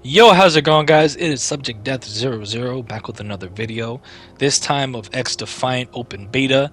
Yo, how's it going, guys? It is Subject Death 00 back with another video. This time of XDefiant Open Beta,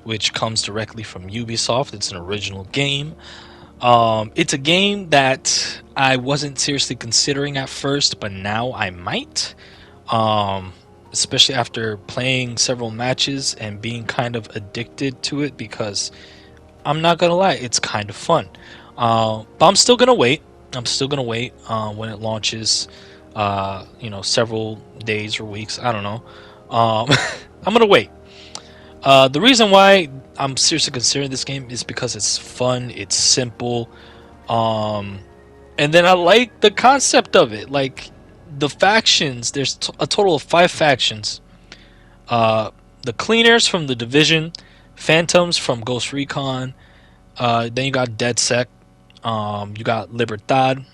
which comes directly from Ubisoft. It's an original game. It's a game that I wasn't seriously considering at first, but now I might. Um, Especially after playing several matches and being kind of addicted to it because I'm not gonna lie, it's kind of fun. But I'm still gonna wait. I'm still gonna wait when it launches. Several days or weeks. I don't know. I'm gonna wait. The reason why I'm seriously considering this game is because it's fun. It's simple. Um, and then I like the concept of it. Like the factions. There's a total of 5 factions. Uh, the Cleaners from the Division, Phantoms from Ghost Recon. Then you got DedSec. You got Libertad,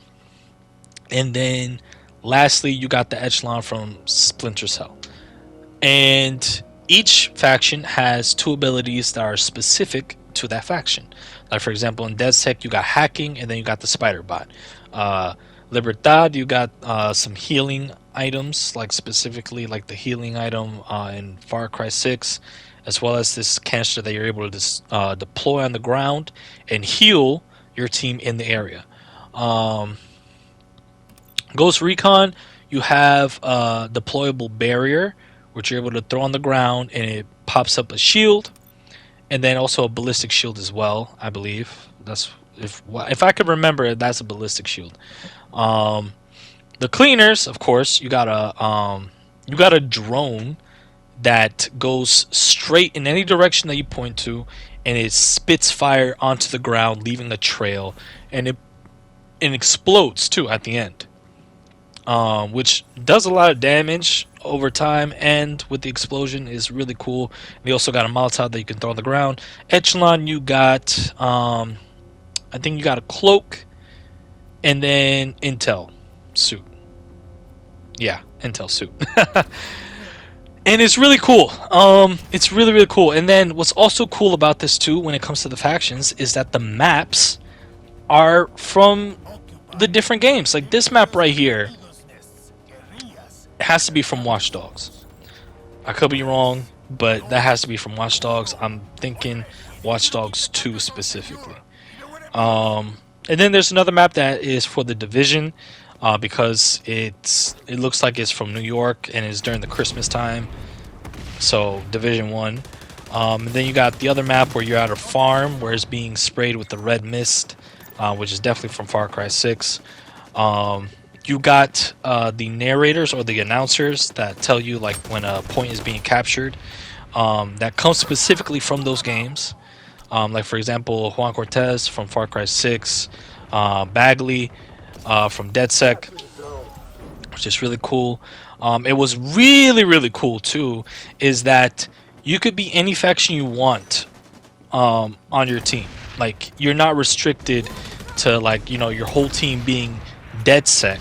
and then lastly you got the Echelon from Splinter Cell. And each faction has 2 abilities that are specific to that faction. Like for example, in DedSec you got hacking, and then you got the Spider Bot. Uh, Libertad, you got some healing items, like specifically like the healing item in Far Cry 6, as well as this canister that you're able to deploy on the ground and heal your team in the area. Um, Ghost Recon, you have a deployable barrier, which you're able to throw on the ground and it pops up a shield, and then also a ballistic shield as well. I believe that's if I could remember, that's a ballistic shield. Um, the Cleaners, of course, you got a drone that goes straight in any direction that you point to, and it spits fire onto the ground, leaving a trail, and it explodes too at the end, which does a lot of damage over time, and with the explosion is really cool. We also got a Molotov that you can throw on the ground. Echelon, you got I think you got a cloak, and then Intel suit. Yeah, Intel suit. And it's really cool. It's really cool. And then what's also cool about this too, when it comes to the factions, is that the maps are from the different games. Like this map right here has to be from Watch Dogs. I could be wrong, but that has to be from Watch Dogs. I'm thinking Watch Dogs 2 specifically. And then there's another map that is for the Division, because it looks like it's from New York and it's during the Christmas time. So Division 1. And then you got the other map where you're at a farm where it's being sprayed with the red mist, which is definitely from Far Cry 6. You got the narrators or the announcers that tell you like when a point is being captured. That comes specifically from those games. Like for example, Juan Cortez from Far Cry 6, Bagley from DedSec, which is really cool. It was really cool too, is that you could be any faction you want on your team. Like you're not restricted to like your whole team being DedSec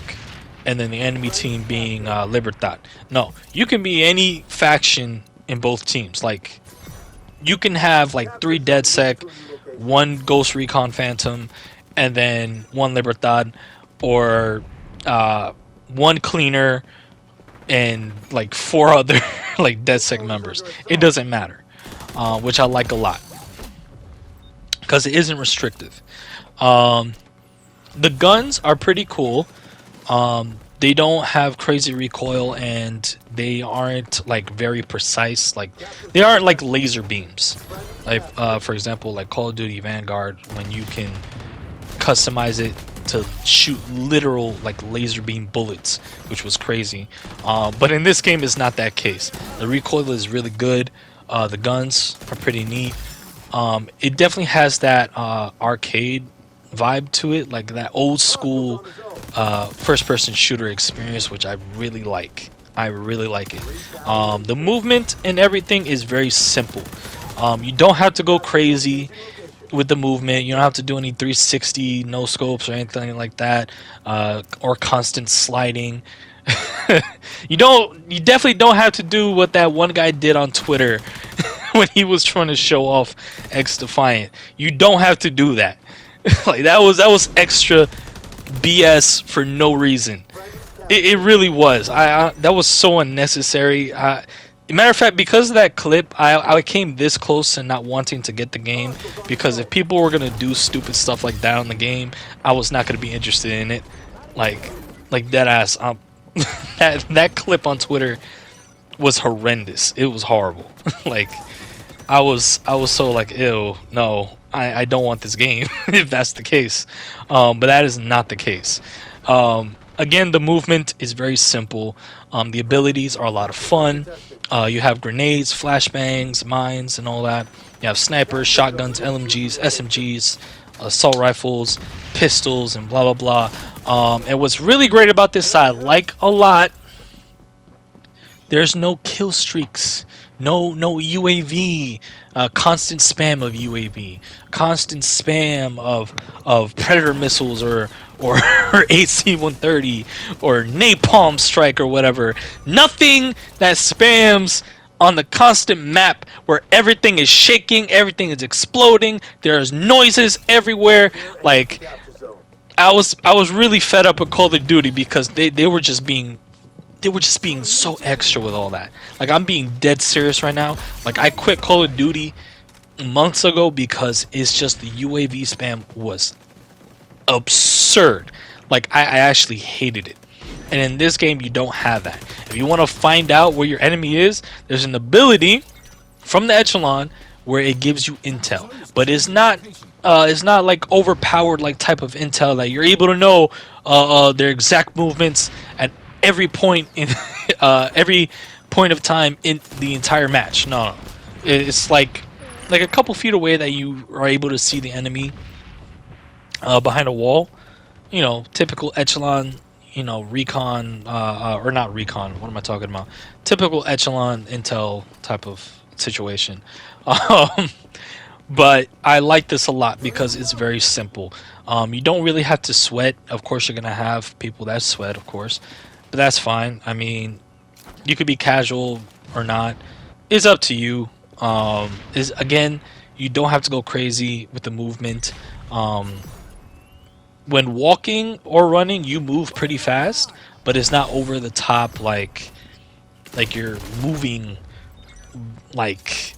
and then the enemy team being Libertad. No, you can be any faction in both teams. Like you can have like 3 DedSec, 1 Ghost Recon Phantom, and then 1 Libertad, or 1 Cleaner and like 4 other like DedSec members. It doesn't matter, which I like a lot because it isn't restrictive. The guns are pretty cool. They don't have crazy recoil, and they aren't like very precise. Like they aren't like laser beams. Like for example, like Call of Duty Vanguard, when you can customize it to shoot literal like laser beam bullets, which was crazy. But in this game, it's not that case. The recoil is really good. The guns are pretty neat. It definitely has that arcade vibe to it, like that old school first-person shooter experience, which I really like. I really like it. The movement and everything is very simple. You don't have to go crazy with the movement. You don't have to do any 360 no scopes or anything like that, or constant sliding. You definitely don't have to do what that one guy did on Twitter when he was trying to show off XDefiant. You don't have to do that. Like that was extra BS for no reason. It really was. I that was so unnecessary. Matter of fact, because of that clip, I came this close to not wanting to get the game, because if people were gonna do stupid stuff like that on the game, I was not gonna be interested in it. Like dead ass. That clip on Twitter was horrendous. It was horrible. Like I was so like, ew, no, I don't want this game if that's the case. But that is not the case. Again, the movement is very simple. The abilities are a lot of fun. You have grenades, flashbangs, mines, and all that. You have snipers, shotguns, LMGs, SMGs, assault rifles, pistols, and blah blah blah. And what's really great about this I like a lot, there's no kill streaks, no UAV, constant spam of UAV, constant spam of predator missiles or AC-130 or napalm strike or whatever. Nothing that spams on the constant map where everything is shaking, everything is exploding, there's noises everywhere. Like I was really fed up with Call of Duty because they were just being so extra with all that. Like, I'm being dead serious right now. Like, I quit Call of Duty months ago because it's just the UAV spam was absurd. Like, I actually hated it. And in this game, you don't have that. If you want to find out where your enemy is, there's an ability from the Echelon where it gives you intel. But it's not like overpowered like type of intel that you're able to know their exact movements at every point in every point of time in the entire match. No, it's like a couple feet away that you are able to see the enemy behind a wall. You know, typical Echelon, you know, recon or not recon. What am I talking about? Typical Echelon intel type of situation. But I like this a lot because it's very simple. You don't really have to sweat. Of course, you're gonna have people that sweat, of course. But that's fine. I mean, you could be casual or not. It's up to you. Is again, you don't have to go crazy with the movement. When walking or running, you move pretty fast, but it's not over the top like you're moving like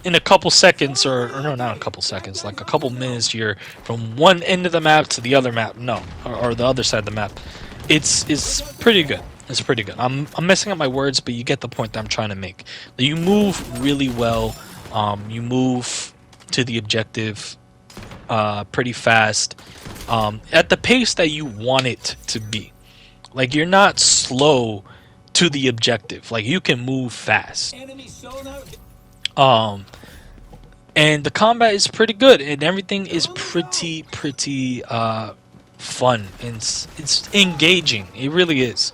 in a couple seconds or no, not a couple seconds, like a couple minutes. You're from one end of the map to the other map. No, or the other side of the map. It's pretty good. It's pretty good. I'm messing up my words, but you get the point that I'm trying to make. You move really well. You move to the objective pretty fast at the pace that you want it to be. Like, you're not slow to the objective. Like, you can move fast. And the combat is pretty good, and everything is pretty fun, and it's engaging. It really is.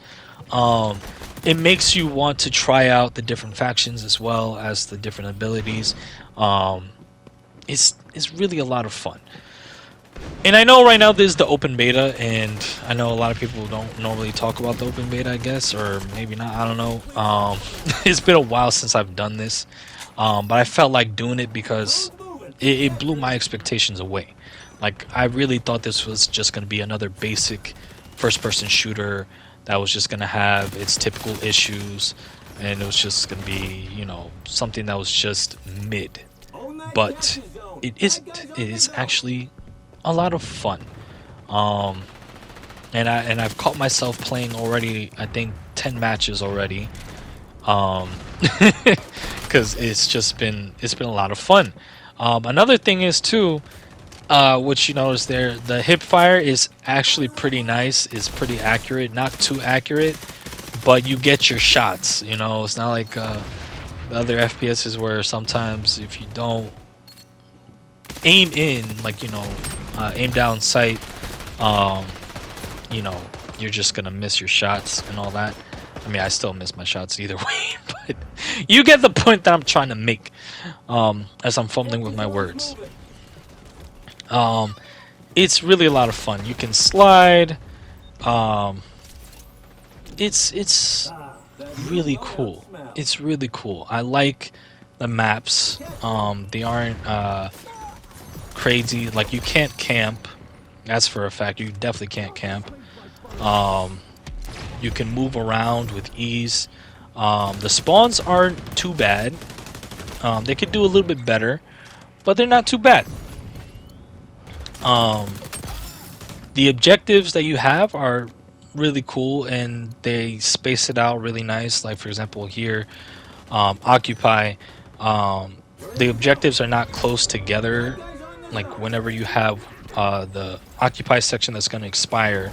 It makes you want to try out the different factions as well as the different abilities. It's really a lot of fun. And I know right now this is the open beta, and I know a lot of people don't normally talk about the open beta, I guess, or maybe not, I don't know. It's been a while since I've done this, but I felt like doing it because it blew my expectations away. Like, I really thought this was just going to be another basic first-person shooter that was just going to have its typical issues, and it was just going to be, you know, something that was just mid. But it isn't. It is actually a lot of fun. And I've caught myself playing already, I think 10 matches already. Because it's been a lot of fun. Another thing is too, which you notice there, the hip fire is actually pretty nice. It's pretty accurate, not too accurate, but you get your shots. You know, it's not like the other FPSs where sometimes if you don't aim in, like, you know, aim down sight, you know, you're just gonna miss your shots and all that. I mean, I still miss my shots either way, but you get the point that I'm trying to make as I'm fumbling with my words. It's really a lot of fun. You can slide. It's really cool. It's really cool. I like the maps. They aren't crazy. Like, you can't camp. That's for a fact. You definitely can't camp. You can move around with ease. The spawns aren't too bad. They could do a little bit better, but they're not too bad. The objectives that you have are really cool, and they space it out really nice. Like for example here, occupy. Um, the objectives are not close together. Like whenever you have the occupy section that's going to expire,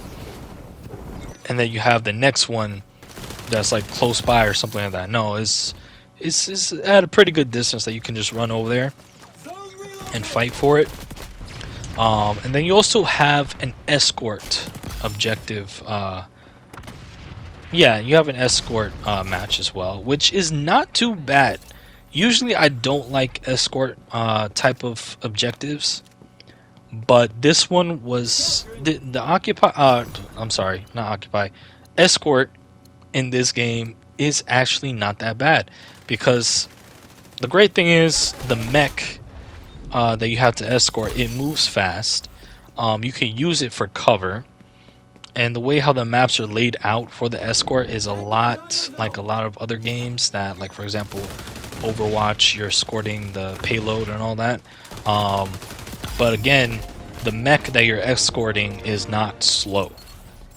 and then you have the next one that's like close by or something like that. No, it's at a pretty good distance that you can just run over there and fight for it. And then you also have an escort objective. Yeah, you have an escort match as well, which is not too bad. Usually I don't like escort type of objectives, but this one was the occupy. I'm sorry, not occupy. Escort in this game is actually not that bad, because the great thing is the mech that you have to escort, it moves fast. You can use it for cover, and the way how the maps are laid out for the escort is a lot like a lot of other games that, like for example Overwatch, you're escorting the payload and all that. But again, the mech that you're escorting is not slow.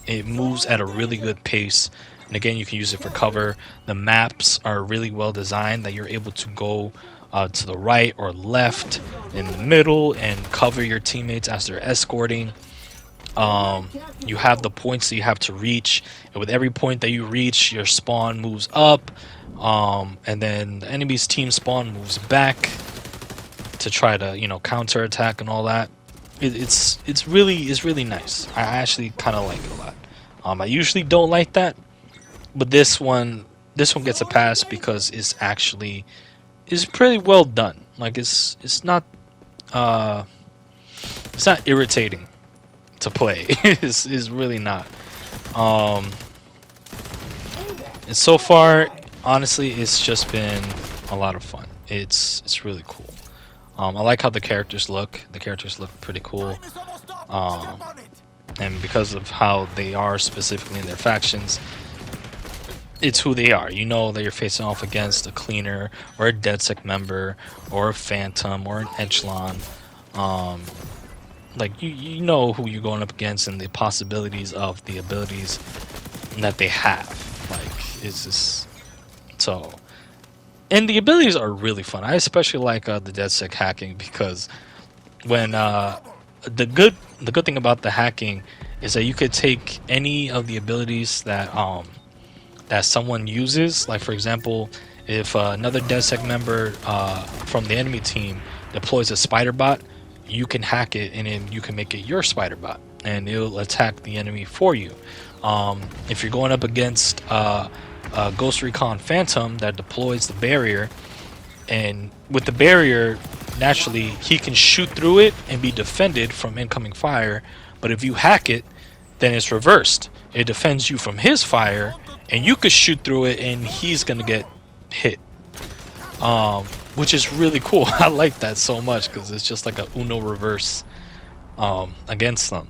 It moves at a really good pace, and again you can use it for cover. The maps are really well designed that you're able to go to the right or left, in the middle, and cover your teammates as they're escorting. You have the points that you have to reach, and with every point that you reach, your spawn moves up, and then the enemy's team spawn moves back to try to, you know, counter attack and all that. It's really nice. I actually kind of like it a lot. I usually don't like that, but this one gets a pass because it's actually is pretty well done. Like it's not irritating to play. It's really not. And so far, honestly, it's just been a lot of fun. It's really cool. I like how the characters look. The characters look pretty cool. And because of how they are specifically in their factions, it's who they are. You know that you're facing off against a cleaner or a DedSec member or a phantom or an echelon. Like you know who you're going up against and the possibilities of the abilities that they have. Like it's just so. And the abilities are really fun. I especially like the DedSec hacking, because when the good thing about the hacking is that you could take any of the abilities that that someone uses. Like for example, if another DedSec member from the enemy team deploys a spider bot, you can hack it and then you can make it your spider bot, and it'll attack the enemy for you. If you're going up against Ghost Recon Phantom that deploys the barrier, and with the barrier, naturally he can shoot through it and be defended from incoming fire, but if you hack it, then it's reversed. It defends you from his fire, and you could shoot through it and he's gonna get hit, which is really cool. I like that so much because it's just like a Uno reverse against them.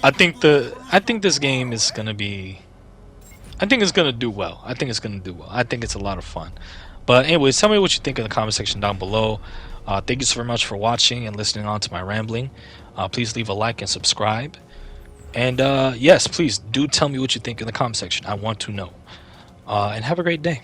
I think this game is gonna be. I think it's gonna do well. I think it's a lot of fun. But anyways, tell me what you think in the comment section down below. Thank you so very much for watching and listening on to my rambling. Please leave a like and subscribe. And yes, please do tell me what you think in the comment section. I want to know. And have a great day.